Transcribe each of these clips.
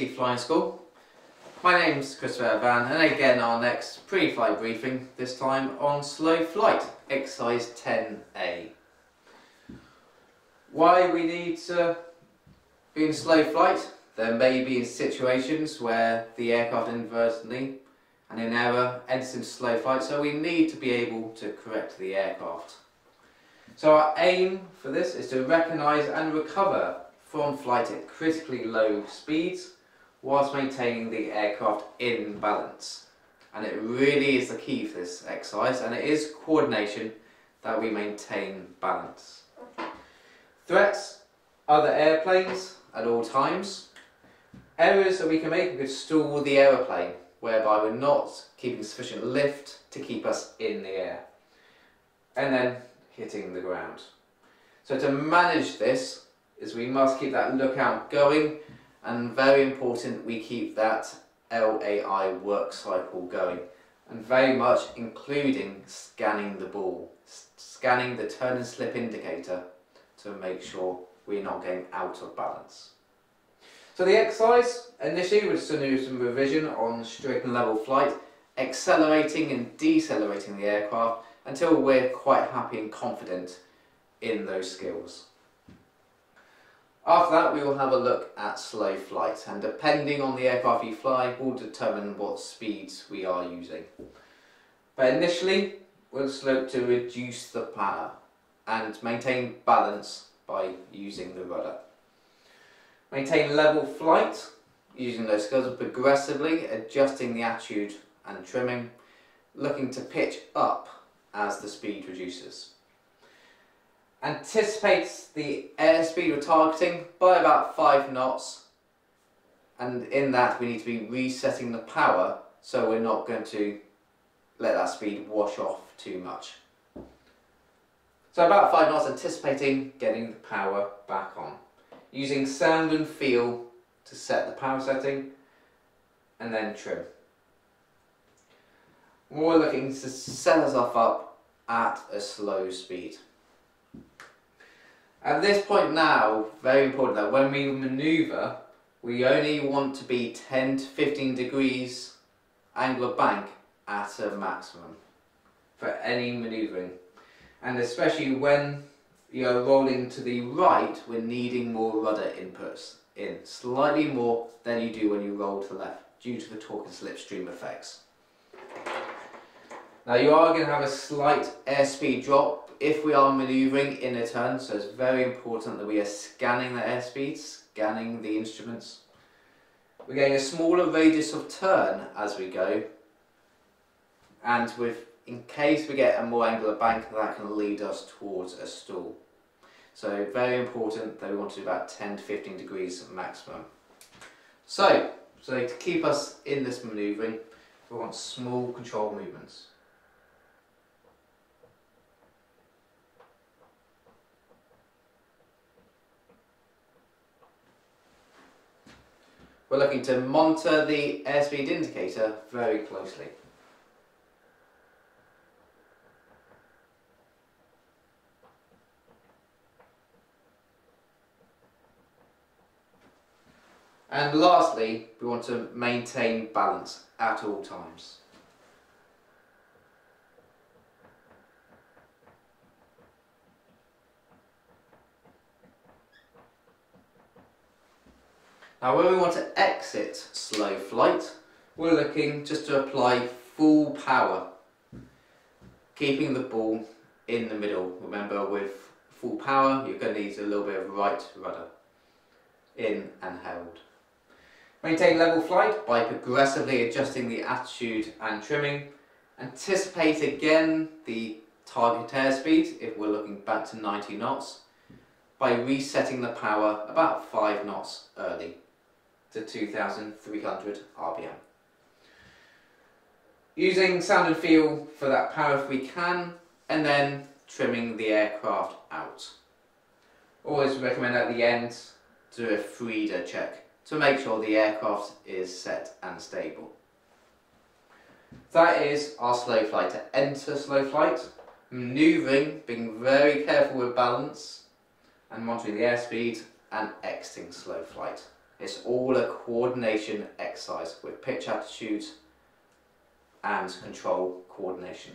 PPLA Flying School. My name's Christopher Van, and again our next pre-flight briefing, this time on slow flight, exercise 10A. Why we need to be in slow flight? There may be situations where the aircraft inadvertently and in error enters into slow flight, so we need to be able to correct the aircraft. So our aim for this is to recognise and recover from flight at critically low speeds whilst maintaining the aircraft in balance. And it really is the key for this exercise, and it is coordination that we maintain balance. Threats: other airplanes at all times. Errors that we can make: we could stall the aeroplane, whereby we're not keeping sufficient lift to keep us in the air, and then hitting the ground. So to manage this is we must keep that lookout going, and very important we keep that LAI work cycle going, and very much including scanning the ball, scanning the turn and slip indicator to make sure we're not getting out of balance. So the exercise initially was to do some revision on strict and level flight, accelerating and decelerating the aircraft until we're quite happy and confident in those skills. After that, we will have a look at slow flight, and depending on the aircraft you fly will determine what speeds we are using. But initially we'll look to reduce the power and maintain balance by using the rudder. Maintain level flight using those skills, progressively adjusting the attitude and trimming, looking to pitch up as the speed reduces. Anticipates the airspeed we're targeting by about 5 knots, and in that we need to be resetting the power so we're not going to let that speed wash off too much. So about 5 knots, anticipating getting the power back on. Using sound and feel to set the power setting, and then trim. We're looking to set ourselves up at a slow speed. At this point now, very important that when we manoeuvre, we only want to be 10 to 15 degrees angle of bank at a maximum for any manoeuvring. And especially when you're rolling to the right, we're needing more rudder inputs in, slightly more than you do when you roll to the left, due to the torque and slipstream effects. Now you are going to have a slight airspeed drop if we are manoeuvring in a turn, so it's very important that we are scanning the airspeed, scanning the instruments. We're getting a smaller radius of turn as we go, and in case we get a more angular bank, that can lead us towards a stall. So very important that we want to do about 10 to 15 degrees maximum. So to keep us in this manoeuvring, we want small control movements. We're looking to monitor the airspeed indicator very closely. And lastly, we want to maintain balance at all times. Now when we want to exit slow flight, we're looking just to apply full power, keeping the ball in the middle. Remember, with full power you're going to need a little bit of right rudder, in and held. Maintain level flight by progressively adjusting the attitude and trimming. Anticipate again the target airspeed if we're looking back to 90 knots by resetting the power about 5 knots early to 2,300 RPM. Using sound and feel for that power if we can, and then trimming the aircraft out. Always recommend at the end to do a Frida check to make sure the aircraft is set and stable. That is our slow flight. To enter slow flight, manoeuvring, being very careful with balance and monitoring the airspeed, and exiting slow flight. It's all a coordination exercise with pitch attitudes and control coordination.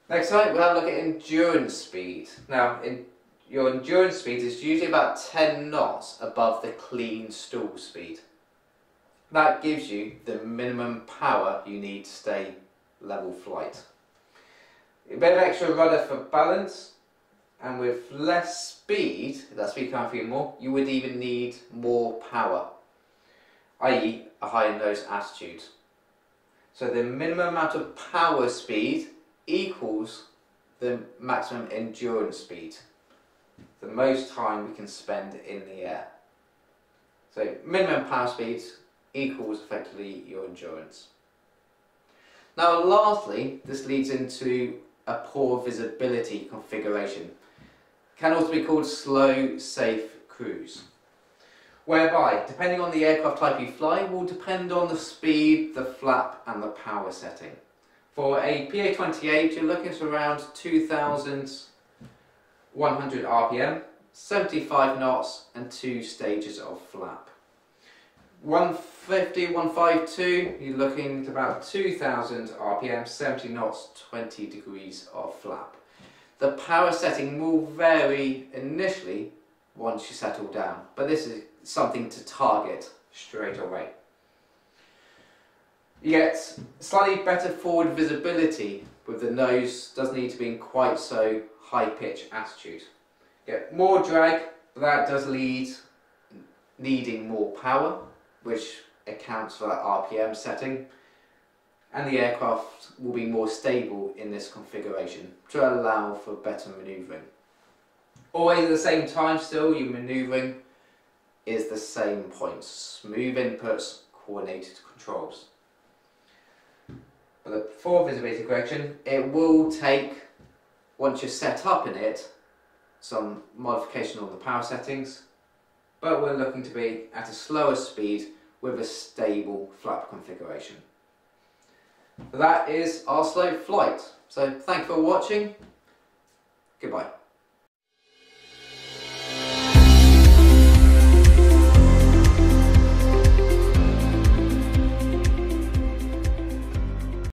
Next time we'll have a look at endurance speed. Now, your endurance speed is usually about 10 knots above the clean stall speed. That gives you the minimum power you need to stay level flight. A bit of extra rudder for balance, and with less speed, if that speed can't feel more, you would even need more power, i.e. a higher nose attitude. So the minimum amount of power speed equals the maximum endurance speed, the most time we can spend in the air. So minimum power speed equals effectively your endurance. Now lastly, this leads into a poor visibility configuration. Can also be called slow, safe cruise, whereby, depending on the aircraft type you fly, will depend on the speed, the flap and the power setting. For a PA-28, you're looking at around 2,100 RPM, 75 knots and 2 stages of flap. 150, 152, you're looking at about 2,000 RPM, 70 knots, 20 degrees of flap. The power setting will vary initially once you settle down, but this is something to target straight away. You get slightly better forward visibility with the nose, doesn't need to be in quite so high pitch attitude. You get more drag, but that does lead needing more power, which accounts for that RPM setting, and the aircraft will be more stable in this configuration to allow for better manoeuvring. Always at the same time still, your manoeuvring is the same points, smooth inputs, coordinated controls. But for visibility correction, it will take, once you're set up in it, some modification on the power settings, but we're looking to be at a slower speed with a stable flap configuration. That is our slow flight. So thank you for watching. Goodbye.